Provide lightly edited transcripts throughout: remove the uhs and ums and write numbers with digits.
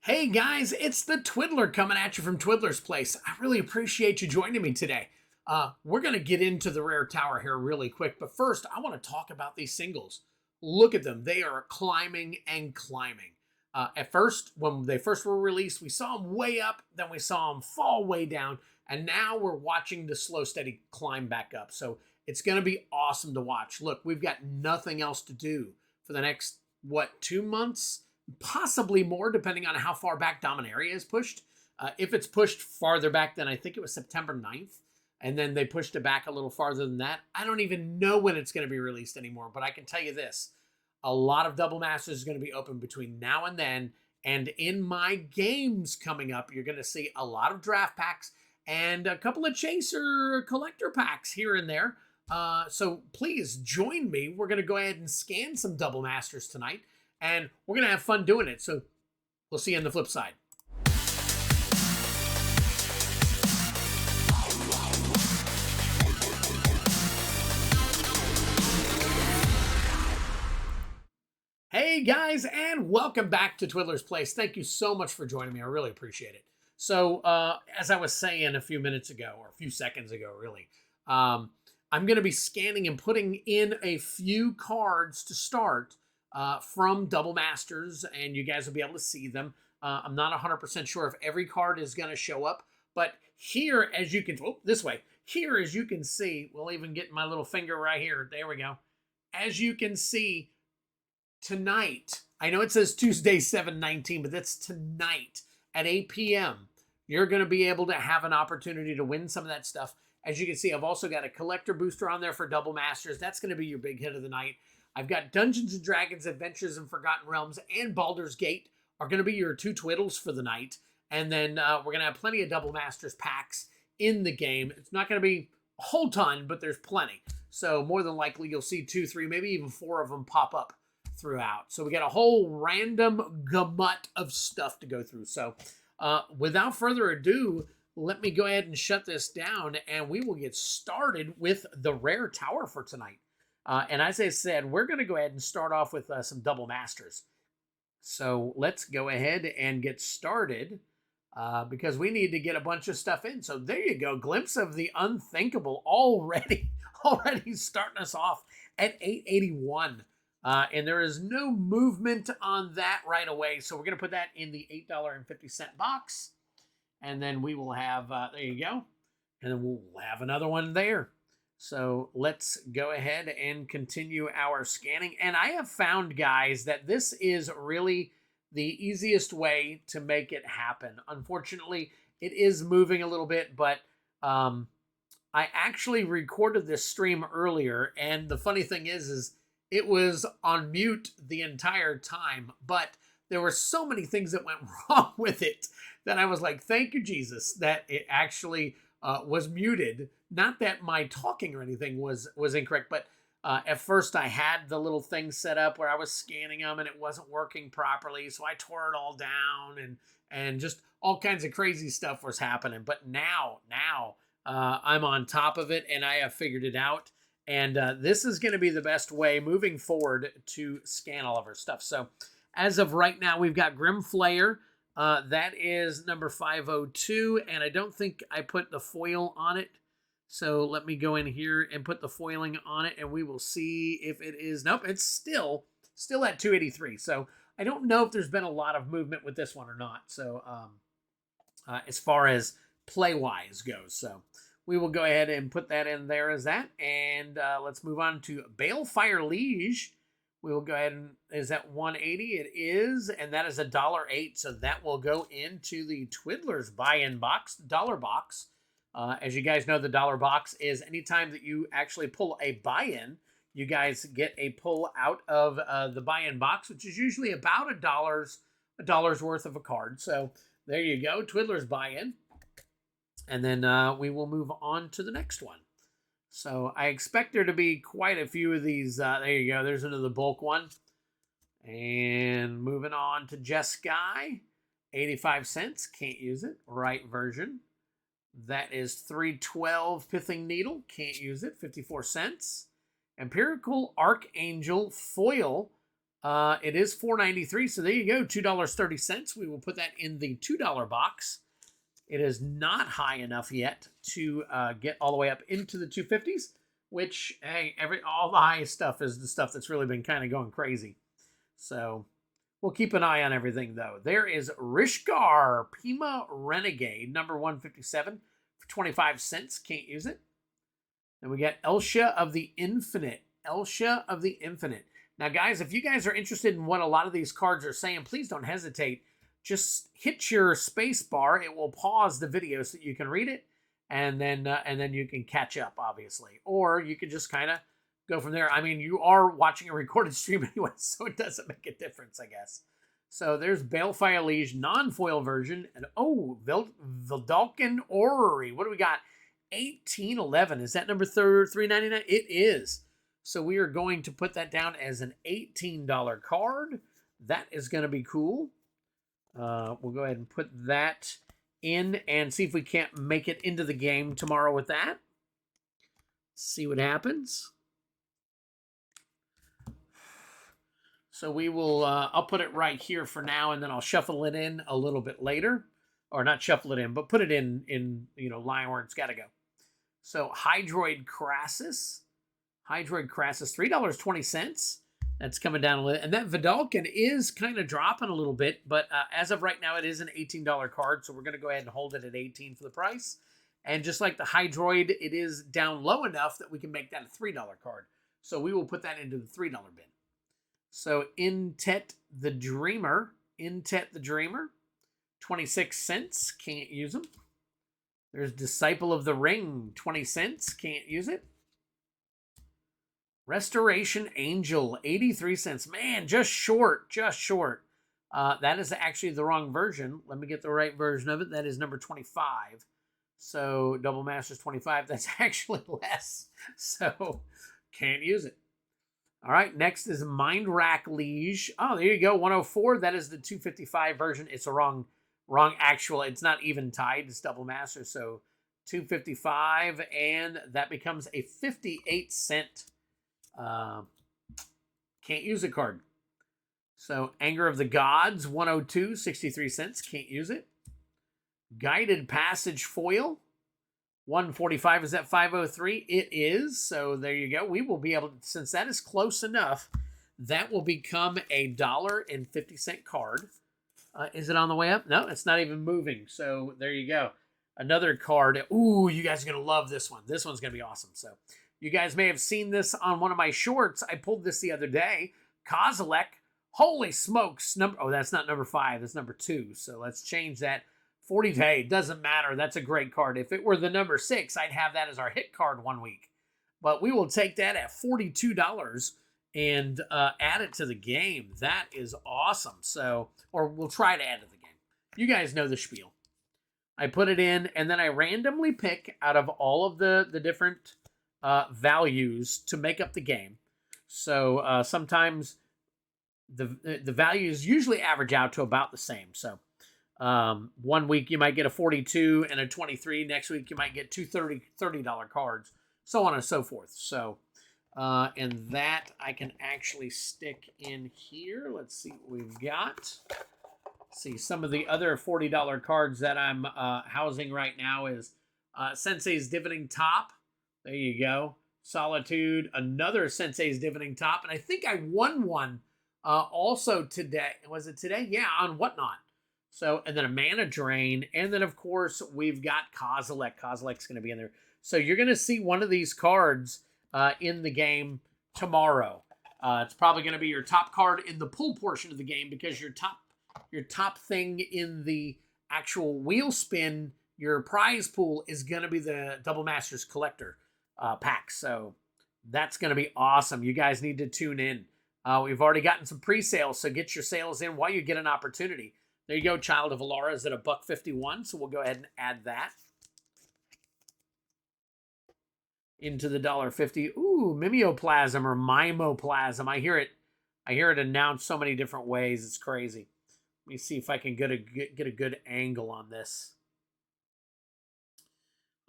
Hey guys, it's the Twiddler coming at you from Twiddler's Place. I really appreciate you joining me today. We're going to get into the rare tower here really quick, but first I want to talk about these singles. Look at them. They are climbing and climbing. At first, when they first were released, we saw them way up, then we saw them fall way down, and now we're watching the slow, steady climb back up. So it's going to be awesome to watch. Look, we've got nothing else to do for the next, 2 months? Possibly more, depending on how far back Dominaria is pushed. If it's pushed farther back than I think it was September 9th, and then they pushed it back a little farther than that, I don't even know when it's going to be released anymore. But I can tell you this, a lot of Double Masters is going to be open between now and then. And in my games coming up, you're going to see a lot of draft packs and a couple of chaser collector packs here and there. So please join me. We're going to go ahead and scan some Double Masters tonight, and we're going to have fun doing it. So we'll see you on the flip side. Hey guys, and welcome back to Twiddler's Place. Thank you so much for joining me. I really appreciate it. So as I was saying a few minutes ago, or a few seconds ago, really, I'm going to be scanning and putting in a few cards to start from Double Masters, and you guys will be able to see them. I'm not 100% sure if every card is going to show up, but here, as you can, this way, here, as you can see, we'll even get my little finger right here. There we go. As you can see, tonight, I know it says Tuesday 7/19, but that's tonight at 8 p.m. You're going to be able to have an opportunity to win some of that stuff. As you can see, I've also got a collector booster on there for Double Masters. That's going to be your big hit of the night. I've got Dungeons & Dragons, Adventures in Forgotten Realms, and Baldur's Gate are going to be your two twiddles for the night. And then we're going to have plenty of Double Masters packs in the game. It's not going to be a whole ton, but there's plenty. So more than likely, you'll see 2, 3, maybe even 4 of them pop up throughout. So we got a whole random gamut of stuff to go through. So without further ado, let me go ahead and shut this down, and we will get started with the rare tower for tonight. And as I said, we're going to go ahead and start off with some Double Masters. So let's go ahead and get started because we need to get a bunch of stuff in. So there you go. Glimpse of the unthinkable already starting us off at 881. And there is no movement on that right away. So we're going to put that in the $8.50 box. And then we will have, there you go. And then we'll have another one there. So let's go ahead and continue our scanning. And I have found, guys, that this is really the easiest way to make it happen. Unfortunately, it is moving a little bit, but I actually recorded this stream earlier. And the funny thing is it was on mute the entire time, but there were so many things that went wrong with it that I was like, thank you, Jesus, that it actually was muted. Not that my talking or anything was incorrect, but at first I had the little thing set up where I was scanning them and it wasn't working properly. So I tore it all down and just all kinds of crazy stuff was happening. But now I'm on top of it and I have figured it out. And this is going to be the best way moving forward to scan all of our stuff. So as of right now, we've got Grim Flayer. That is number 502. And I don't think I put the foil on it. So let me go in here and put the foiling on it. And we will see if it is. Nope, it's still at 283. So I don't know if there's been a lot of movement with this one or not. So as far as play-wise goes. So we will go ahead and put that in there as that. And let's move on to Balefire Liege. We will go ahead and, is that 180? It is, and that is $1.08. So that will go into the Twiddler's buy-in box, dollar box. As you guys know, the dollar box is anytime that you actually pull a buy-in, you guys get a pull out of the buy-in box, which is usually about a dollar's worth of a card. So there you go, Twiddler's buy-in. And then we will move on to the next one. So I expect there to be quite a few of these. There you go. There's another bulk one. And moving on to Jeskai. 85 cents. Can't use it. Right version. That is 312 Pithing Needle. Can't use it. 54 cents. Empirical Archangel Foil. It is $4.93, so there you go, $2.30. We will put that in the $2 box. It is not high enough yet to get all the way up into the 250s, which, hey, all the highest stuff is the stuff that's really been kind of going crazy. So we'll keep an eye on everything, though. There is Rishkar Pima Renegade, number 157 for 25 cents. Can't use it. Then we got Elsha of the Infinite. Elsha of the Infinite. Now, guys, if you guys are interested in what a lot of these cards are saying, please don't hesitate. Just hit your space bar. It will pause the video so that you can read it, and then you can catch up, obviously. Or you can just kind of go from there. I mean, you are watching a recorded stream anyway, so it doesn't make a difference, I guess. So there's Balefire Liege, non-foil version. And, oh, Vidalcan Orrery. What do we got? 1811. Is that number $3.99? It is. So we are going to put that down as an $18 card. That is going to be cool. We'll go ahead and put that in and see if we can't make it into the game tomorrow with that. See what happens. So we will, I'll put it right here for now, and then I'll shuffle it in a little bit later. Or not shuffle it in, but put it in line where it's got to go. So Hydroid Crassus. Hydroid Crassus, $3.20. That's coming down a little. And that Vidalcan is kind of dropping a little bit, but as of right now, it is an $18 card, so we're going to go ahead and hold it at $18 for the price. And just like the Hydroid, it is down low enough that we can make that a $3 card. So we will put that into the $3 bin. So Intet the Dreamer. Intet the Dreamer, 26 cents. Can't use them. There's Disciple of the Ring, 20 cents. Can't use it. Restoration Angel, 83 cents. Man, just short, just short. That is actually the wrong version. Let me get the right version of it. That is number 25. So Double Masters 25, that's actually less. So can't use it. All right, next is Mind Rack Liege. Oh, there you go, 104. That is the 255 version. It's a wrong actual. It's not even tied. It's Double Master. So 255, and that becomes a 58-cent. Can't use a card. So Anger of the Gods, 102, 63 cents. Can't use it. Guided Passage Foil, 145. Is that 503? It is. So there you go. We will be able to, since that is close enough, that will become a $1.50 card. Is it on the way up? No, it's not even moving. So there you go. Another card. Ooh, you guys are going to love this one. This one's going to be awesome. So you guys may have seen this on one of my shorts. I pulled this the other day. Kozilek. Holy smokes. Oh, that's not number 5. That's number 2. So let's change that. 40. Hey, it doesn't matter. That's a great card. If it were the number 6, I'd have that as our hit card one week. But we will take that at $42 and add it to the game. That is awesome. So, or we'll try to add it to the game. You guys know the spiel. I put it in, and then I randomly pick out of all of the different values to make up the game. So sometimes the values usually average out to about the same. So one week you might get a 42 and a 23. Next week you might get two $30 cards, so on and so forth. So and that I can actually stick in here. Let's see what we've got. See, some of the other $40 cards that I'm housing right now is Sensei's Dividing Top. There you go. Solitude, another Sensei's Dividing Top. And I think I won one also today. Was it today? Yeah, on Whatnot. So, and then a Mana Drain. And then, of course, we've got Kozilek. Kozilek's going to be in there. So you're going to see one of these cards in the game tomorrow. It's probably going to be your top card in the pull portion of the game, because your top thing in the actual wheel spin, your prize pool, is going to be the Double Masters Collector pack. So that's going to be awesome. You guys need to tune in. We've already gotten some pre-sales, so get your sales in while you get an opportunity. There you go. Child of Alara is at $1.51, so we'll go ahead and add that into the $1.50. Ooh, Mimeoplasm or Mimoplasm. I hear it announced so many different ways. It's crazy. Let me see if I can get a good angle on this.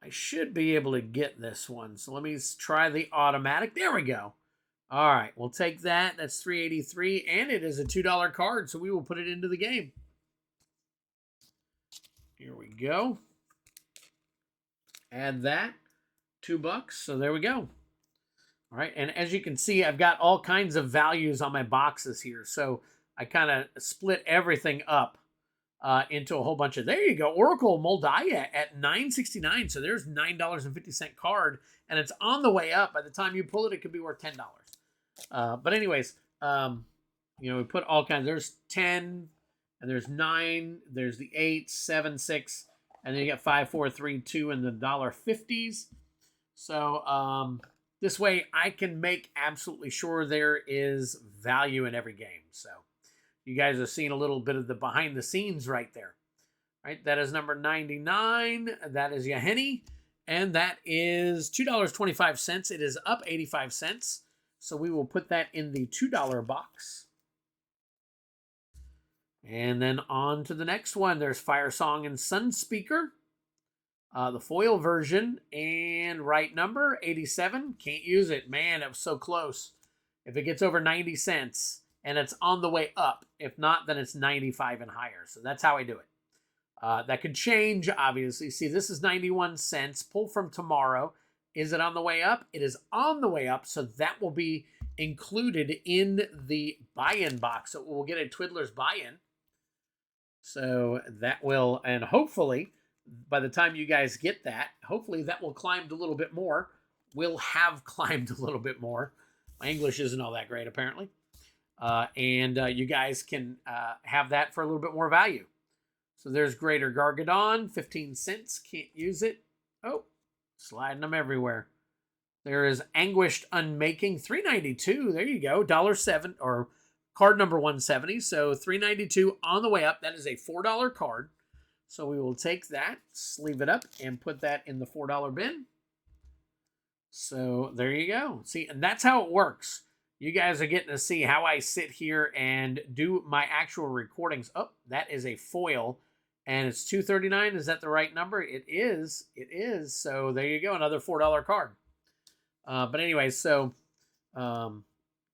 I should be able to get this one. So let me try the automatic. There we go. All right, we'll take that. That's $3.83, and it is a $2 card, so we will put it into the game. Here we go. Add that, $2. So there we go. All right, and as you can see, I've got all kinds of values on my boxes here. So I kind of split everything up into a whole bunch of. There you go, Oracle Moldaya at $9.69. So there's $9.50 card, and it's on the way up. By the time you pull it, it could be worth $10. But anyways, we put all kinds. There's 10, and there's 9. There's the 8, 7, 6, and then you got 5, 4, 3, 2, and the $1.50s. So this way I can make absolutely sure there is value in every game. So you guys are seeing a little bit of the behind the scenes right there. Right, that is number 99. That is Yahenny, and that is $2.25. It is up 85 cents. So we will put that in the $2 box. And then on to the next one. There's Fire Song and Sunspeaker. The foil version and right number 87. Can't use it. Man, it was so close. If it gets over 90 cents and it's on the way up, if not, then it's 95 and higher. So that's how I do it. That could change, obviously. See, this is 91 cents. Pull from tomorrow. Is it on the way up? It is on the way up, so that will be included in the buy-in box. So we'll get a Twiddler's buy-in. So that will, and hopefully, by the time you guys get that, hopefully that will climb a little bit more. Will have climbed a little bit more. My English isn't all that great, apparently. And you guys can have that for a little bit more value. So there's Greater Gargadon, 15 cents. Can't use it. Oh, sliding them everywhere. There is Anguished Unmaking, $3.92. There you go, $7 or card number 170. So $3.92 on the way up. That is a $4 card. So we will take that, sleeve it up, and put that in the $4 bin. So there you go. See, and that's how it works. You guys are getting to see how I sit here and do my actual recordings. Oh, that is a foil. And it's $2.39. Is that the right number? It is. It is. So there you go. Another $4 card. But anyway, so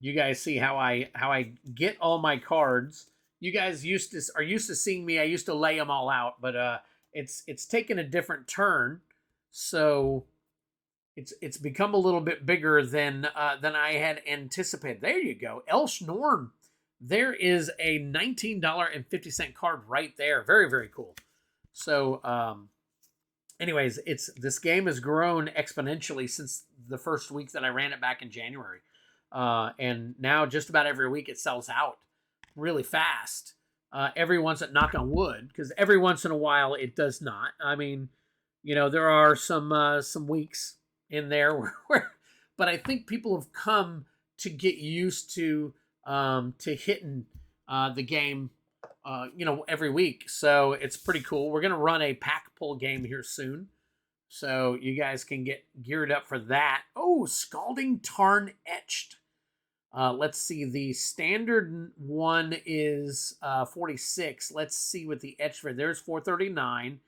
you guys see how I get all my cards. You guys are used to seeing me. I used to lay them all out, but it's taken a different turn. So it's become a little bit bigger than I had anticipated. There you go. Elsh Norm. There is a $19.50 card right there. Very, very cool. So, anyways, this game has grown exponentially since the first week that I ran it back in January. And now just about every week it sells out really fast. Every once in knock on wood, because every once in a while it does not. I mean, there are some weeks in there where but I think people have come to get used to hitting the game, every week. So it's pretty cool. We're going to run a pack pull game here soon. So you guys can get geared up for that. Oh, Scalding Tarn Etched. Let's see. The standard one is 46. Let's see what the etched for. There's 439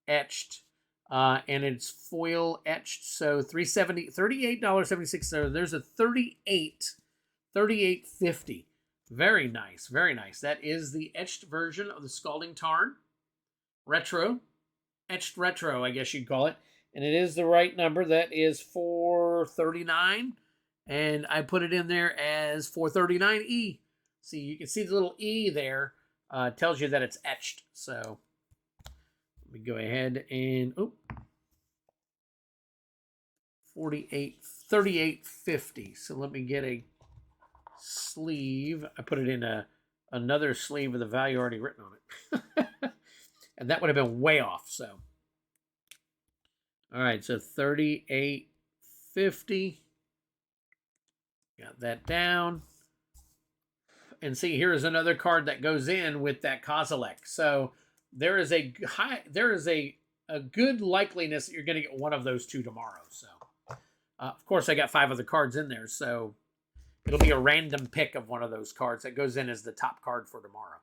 etched. And it's foil etched. So $38.76. So there's a 38.50. Very nice, very nice. That is the etched version of the Scalding Tarn Retro. Etched Retro, I guess you'd call it. And it is the right number. That is 439. And I put it in there as 439E. See, you can see the little E there. Tells you that it's etched. So let me go ahead and 38.50. So let me get a sleeve. I put it in another sleeve with the value already written on it. And that would have been way off. So all right, so 38.50. Got that down. And see, here is another card that goes in with that Kozilek. So there is a good likeliness that you're going to get one of those two tomorrow. So of course I got 5 other cards in there, so it'll be a random pick of one of those cards that goes in as the top card for tomorrow.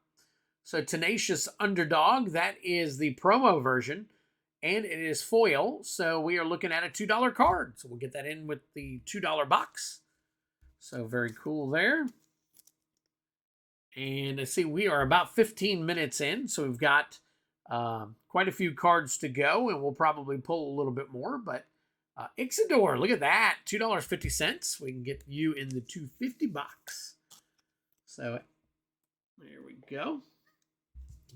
So Tenacious Underdog, that is the promo version, and it is foil. So we are looking at a $2 card. So we'll get that in with the $2 box. So very cool there. And I see we are about 15 minutes in, so we've got quite a few cards to go, and we'll probably pull a little bit more. But Ixidor, look at that, $2.50. We can get you in the 250 box. So there we go.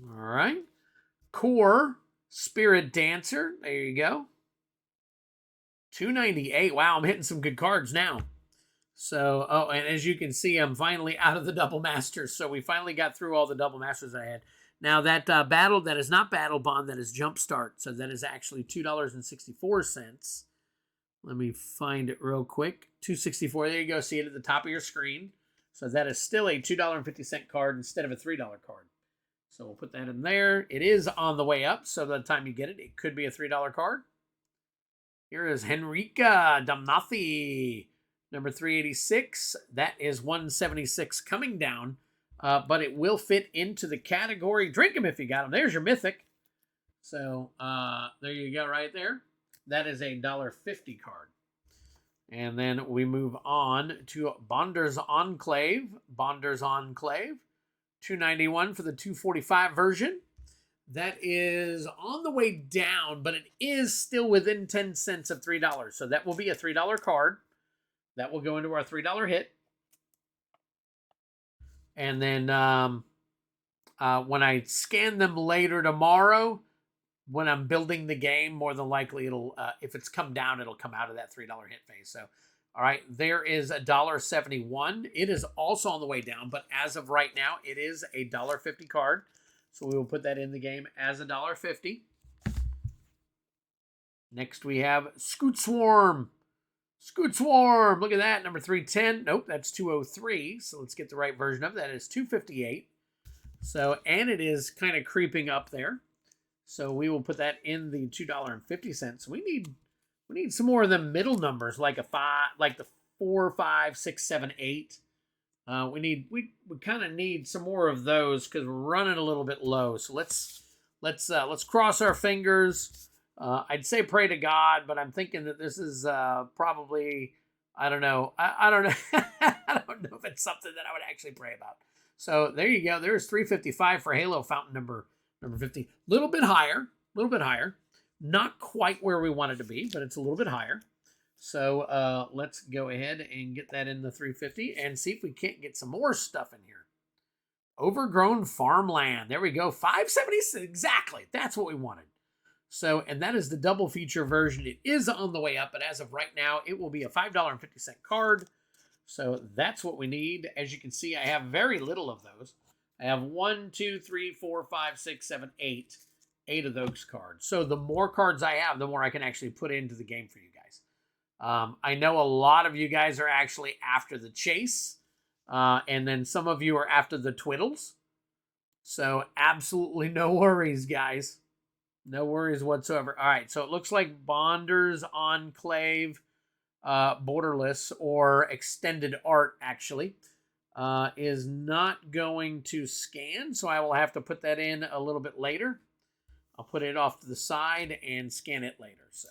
All right. Core Spirit Dancer. There you go. $2.98. Wow, I'm hitting some good cards now. So, oh, and as you can see, I'm finally out of the Double Masters. So we finally got through all the Double Masters I had. Now that battle, that is not Battle Bond, that is Jumpstart. So that is actually $2.64. Let me find it real quick. $2.64. There you go. See it at the top of your screen. So that is still a $2.50 card instead of a $3 card. So we'll put that in there. It is on the way up. So by the time you get it, it could be a $3 card. Here is Henrika Damnathi. Number 386, that is 176 coming down, but it will fit into the category. Drink them if you got them. There's your Mythic. So there you go right there. That is a $1.50 card. And then we move on to Bonder's Enclave. Bonder's Enclave, $2.91 for the 245 version. That is on the way down, but it is still within 10 cents of $3. So that will be a $3 card. That will go into our $3 hit. And then when I scan them later tomorrow, when I'm building the game, more than likely it'll, if it's come down, it'll come out of that $3 hit phase. So, all right, there is $1.71. It is also on the way down, but as of right now, it is a $1.50 card. So we will put that in the game as a $1.50. Next we have Scoot Swarm. Scoot Swarm, look at that, number 310. Nope, that's 203. So let's get the right version of that. It's 258. So, and it is kind of creeping up there. So we will put that in the $2.50. We need some more of the middle numbers, like a 5, like the 4, 5, 6, 7, 8. We kind of need some more of those because we're running a little bit low. So let's cross our fingers. I'd say pray to God, but I'm thinking that this is probably, I don't know. I don't know. I don't know if it's something that I would actually pray about. So there you go. There's 355 for Halo Fountain number 50. Little bit higher. Not quite where we wanted to be, but it's a little bit higher. So let's go ahead and get that in the 350 and see if we can't get some more stuff in here. Overgrown Farmland. There we go. 576. Exactly. That's what we wanted. So, and that is the double feature version. It is on the way up, but as of right now, it will be a $5.50 card. So that's what we need. As you can see, I have very little of those. I have 1, 2, 3, 4, 5, 6, 7, 8. 8 of those cards. So the more cards I have, the more I can actually put into the game for you guys. I know a lot of you guys are actually after the chase. And then some of you are after the twiddles. So absolutely no worries, guys. No worries whatsoever. All right, so it looks like Bonder's Enclave Borderless, or Extended Art, actually, is not going to scan, so I will have to put that in a little bit later. I'll put it off to the side and scan it later. So,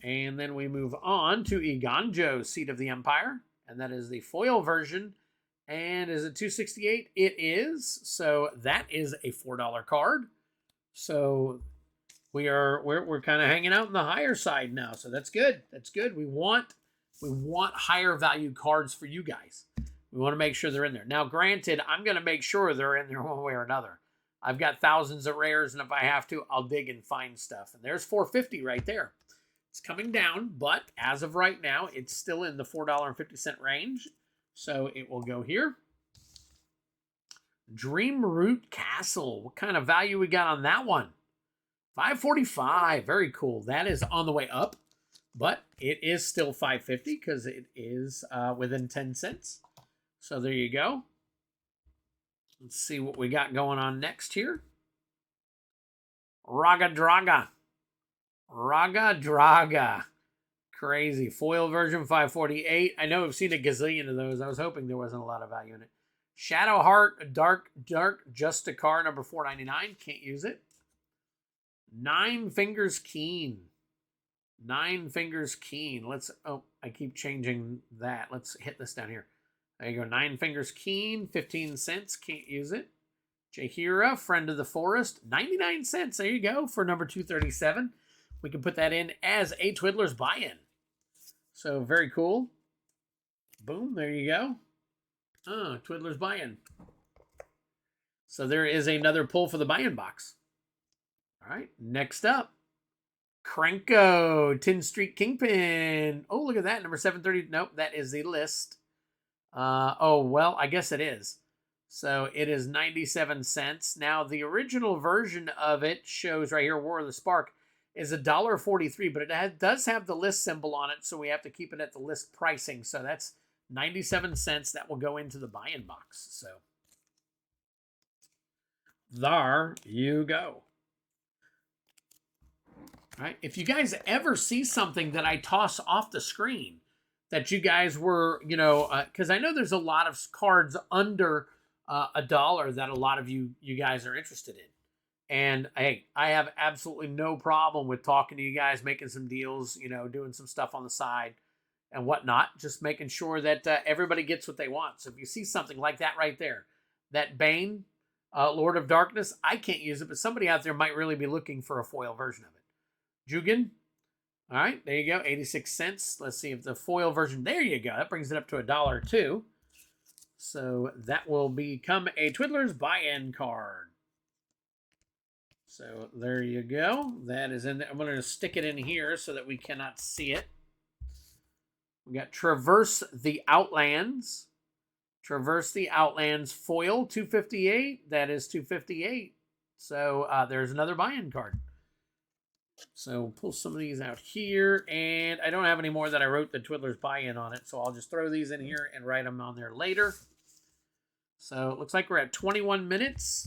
and then we move on to Iganjo, Seat of the Empire, and that is the foil version. And is it 268? It is. So that is a $4 card. So we're kind of hanging out on the higher side now. So that's good. That's good. We want higher value cards for you guys. We want to make sure they're in there. Now, granted, I'm going to make sure they're in there one way or another. I've got thousands of rares, and if I have to, I'll dig and find stuff. And there's 450 right there. It's coming down, but as of right now, it's still in the $4.50 range. So it will go here. Dreamroot Castle. What kind of value we got on that one? $5.45. Very cool. That is on the way up, but it is still $5.50 because it is within 10 cents. So there you go. Let's see what we got going on next here. Raga Draga. Raga Draga. Crazy. Foil version, $5.48. I know I've seen a gazillion of those. I was hoping there wasn't a lot of value in it. Shadow Heart, Dark, Justicar, number 499. Can't use it. Nine Fingers Keen. Nine Fingers Keen. Let's, oh, I keep changing that. Let's hit this down here. There you go. 9 Fingers Keen, 15 cents. Can't use it. Jahira, Friend of the Forest, 99 cents. There you go for number 237. We can put that in as a Twiddler's buy-in. So very cool. Boom, there you go. Twiddler's buy-in. So there is another pull for the buy-in box. All right, next up. Cranko, 10 Street Kingpin. Oh, look at that, number 730. Nope, that is the list. Oh, well, I guess it is. So it is 97 cents. Now, the original version of it shows right here, War of the Spark, is $1.43, but it does have the list symbol on it, so we have to keep it at the list pricing. So that's 97 cents. That will go into the buy-in box. So there you go. All right. If you guys ever see something that I toss off the screen that you guys were, because I know there's a lot of cards under $1 that a lot of you guys are interested in. And hey, I have absolutely no problem with talking to you guys, making some deals, doing some stuff on the side and whatnot, just making sure that everybody gets what they want. So if you see something like that right there, that Bane, Lord of Darkness, I can't use it, but somebody out there might really be looking for a foil version of it. Jugan, all right, there you go, 86 cents. Let's see if the foil version, there you go, that brings it up to $1 too. So that will become a Twiddler's buy-in card. So there you go. That is in there. I'm going to stick it in here so that we cannot see it. We got Traverse the Outlands. Traverse the Outlands foil, 258. That is 258. So there's another buy-in card. So pull some of these out here. And I don't have any more that I wrote the Twiddler's buy-in on it. So I'll just throw these in here and write them on there later. So it looks like we're at 21 minutes.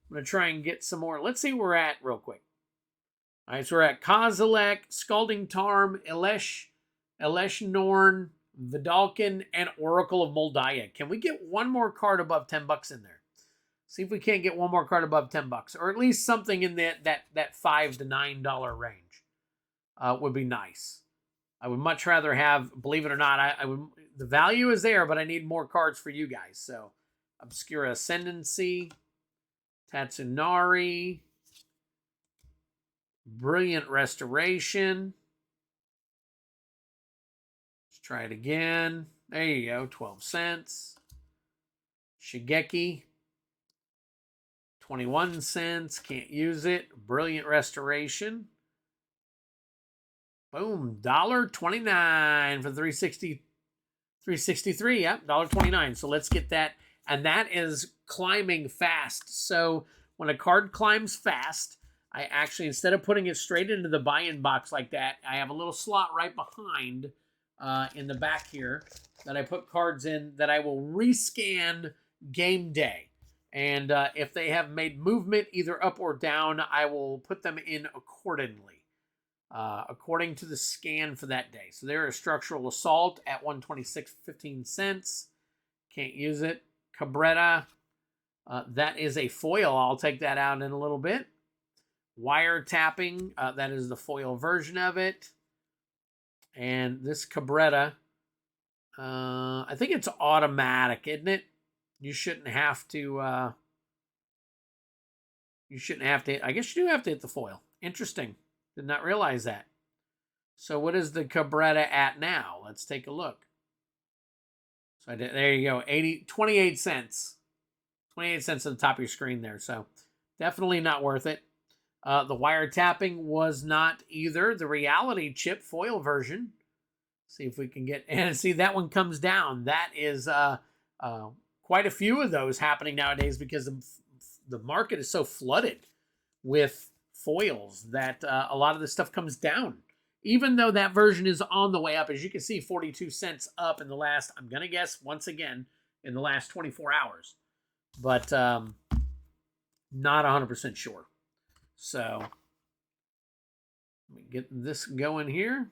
I'm going to try and get some more. Let's see where we're at real quick. All right, so we're at Kozilek, Scalding Tarm, Elesh Norn, Vidalkin, and Oracle of Moldiah. Can we get one more card above 10 bucks in there? See if we can't get one more card above 10 bucks, or at least something in that $5 to $9 range would be nice. I would much rather have, believe it or not, I would. The value is there, but I need more cards for you guys. So Obscura Ascendancy, Tatsunari, Brilliant Restoration. Let's try it again. There you go, 12 cents. Shigeki, 21 cents. Can't use it. Brilliant Restoration. Boom, $1.29 for 363. Yep, $1.29. So let's get that. And that is climbing fast. So when a card climbs fast, I actually, instead of putting it straight into the buy-in box like that, I have a little slot right behind in the back here that I put cards in that I will rescan game day. And if they have made movement either up or down, I will put them in accordingly, according to the scan for that day. So there is Structural Assault at 126.15 cents. Can't use it. Cabrera, that is a foil. I'll take that out in a little bit. Wiretapping, that is the foil version of it. And this Cabrera, I think it's automatic, isn't it? You shouldn't have to, I guess you do have to hit the foil. Interesting. Did not realize that. So what is the Cabrera at now? Let's take a look. So there you go, 28 cents. 28 cents at the top of your screen there. So definitely not worth it. The wiretapping was not either. The reality chip foil version. See if we can get, and see that one comes down. That is quite a few of those happening nowadays because the market is so flooded with foils that a lot of this stuff comes down. Even though that version is on the way up, as you can see, 42 cents up in the last, I'm going to guess, once again, in the last 24 hours. But not 100% sure. So, let me get this going here.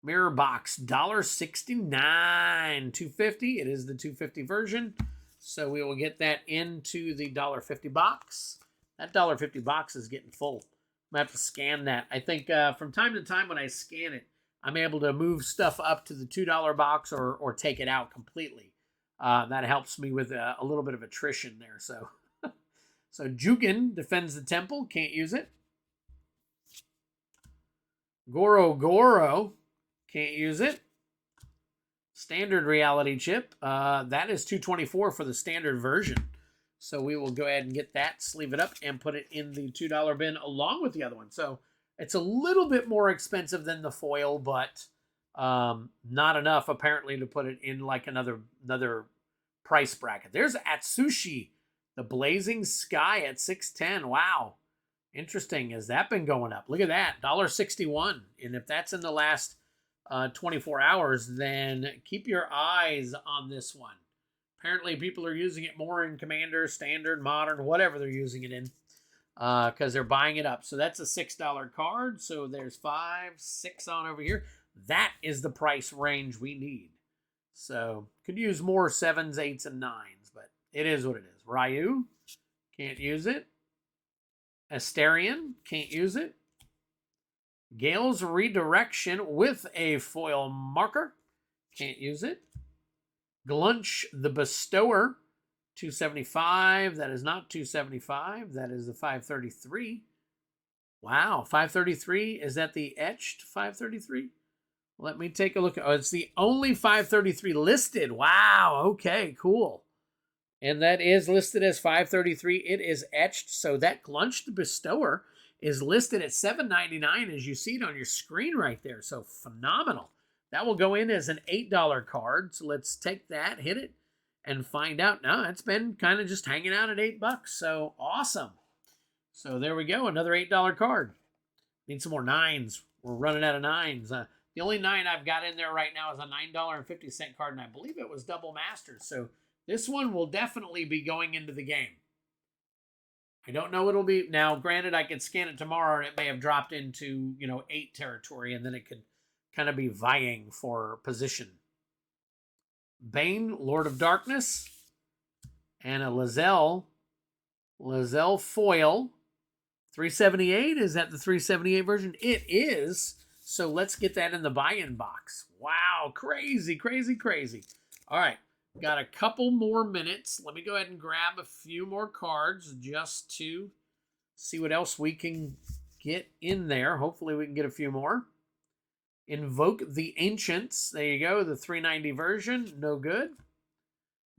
Mirror box, $1.69, $2.50. It is the $2.50 version. So we will get that into the $1.50 box. That $1.50 box is getting full. I'm going to have to scan that. I think from time to time when I scan it, I'm able to move stuff up to the $2 box or take it out completely. That helps me with a little bit of attrition there. So, so Jukin defends the temple. Can't use it. Goro Goro. Can't use it. Standard reality chip. That is $2.24 for the standard version. So we will go ahead and get that, sleeve it up, and put it in the $2 bin along with the other one. So it's a little bit more expensive than the foil, but not enough apparently to put it in like another price bracket. There's Atsushi, the Blazing Sky at $6.10. Wow. Interesting. Has that been going up? Look at that, $1.61. And if that's in the last 24 hours, then keep your eyes on this one. Apparently, people are using it more in Commander, Standard, Modern, whatever they're using it in, because they're buying it up. So that's a $6 card. So there's 5, 6 on over here. That is the price range we need. So could use more 7s, 8s, and 9s, but it is what it is. Ryu, can't use it. Asterion, can't use it. Gale's Redirection with a foil marker, can't use it. Glunch the Bestower, $2.75. That is not $2.75. That is the 533. Wow, 533. Is that the etched 533? Let me take a look. Oh, it's the only 533 listed. Wow, okay, cool. And that is listed as 533. It is etched. So that Glunch the Bestower is listed at $7.99 as you see it on your screen right there. So phenomenal. That will go in as an $8 card. So let's take that, hit it, and find out. Now, it's been kind of just hanging out at $8. So awesome. So there we go. Another $8 card. Need some more 9s. We're running out of 9s. The only 9 I've got in there right now is a $9.50 card, and I believe it was double mastered. So this one will definitely be going into the game. I don't know what it'll be. Now, granted, I could scan it tomorrow, and it may have dropped into, 8 territory, and then it could kind of be vying for position. Bane, Lord of Darkness, and a Lizelle foil. 378, is that the 378 version? It is. So let's get that in the buy-in box. Wow, crazy, crazy, crazy. All right, got a couple more minutes. Let me go ahead and grab a few more cards just to see what else we can get in there. Hopefully we can get a few more. Invoke the Ancients. There you go, the 390 version. No good.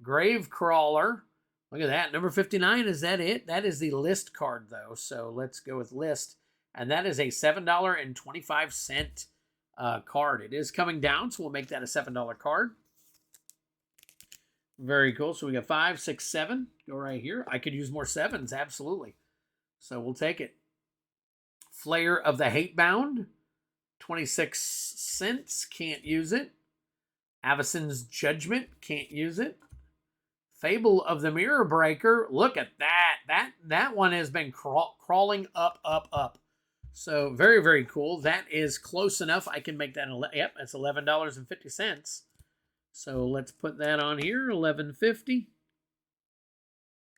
Grave Crawler. Look at that. Number 59, is that it? That is the list card, though. So let's go with list. And that is a $7.25 card. It is coming down, so we'll make that a $7 card. Very cool. So we got 5, 6, 7. Go right here. I could use more 7s, absolutely. So we'll take it. Flayer of the Hatebound. 26 cents. Can't use it. Avacyn's Judgment. Can't use it. Fable of the Mirror Breaker. Look at that. That one has been crawling up, up, up. So very, very cool. That is close enough. I can make that. Yep, that's $11.50. So let's put that on here, $11.50.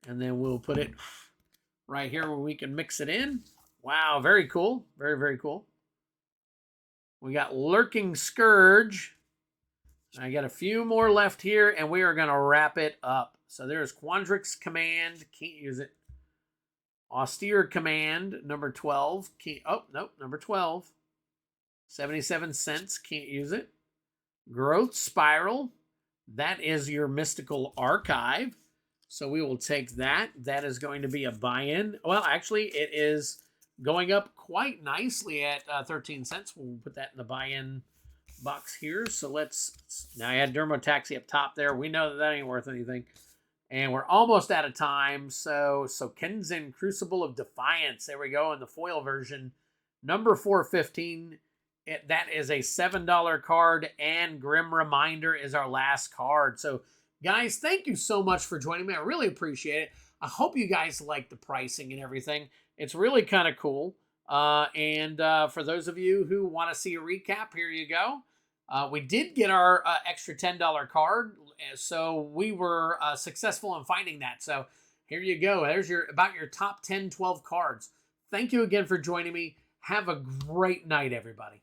And then we'll put it right here where we can mix it in. Wow, very cool. Very, very cool. We got Lurking Scourge. I got a few more left here, and we are going to wrap it up. So there's Quandrix Command. Can't use it. Austere Command, number 12. Number 12. 77 cents. Can't use it. Growth Spiral. That is your Mystical Archive. So we will take that. That is going to be a buy-in. Well, actually, it is going up quite nicely at 13 cents. We'll put that in the buy-in box here. So now I had Dermotaxi up top there. We know that ain't worth anything. And we're almost out of time. So Kenzin Crucible of Defiance. There we go in the foil version. Number 415. That is a $7 card. And Grim Reminder is our last card. So guys, thank you so much for joining me. I really appreciate it. I hope you guys like the pricing and everything. It's really kind of cool. For those of you who want to see a recap, here you go. We did get our extra $10 card, so we were successful in finding that. So here you go. There's about your top 10, 12 cards. Thank you again for joining me. Have a great night, everybody.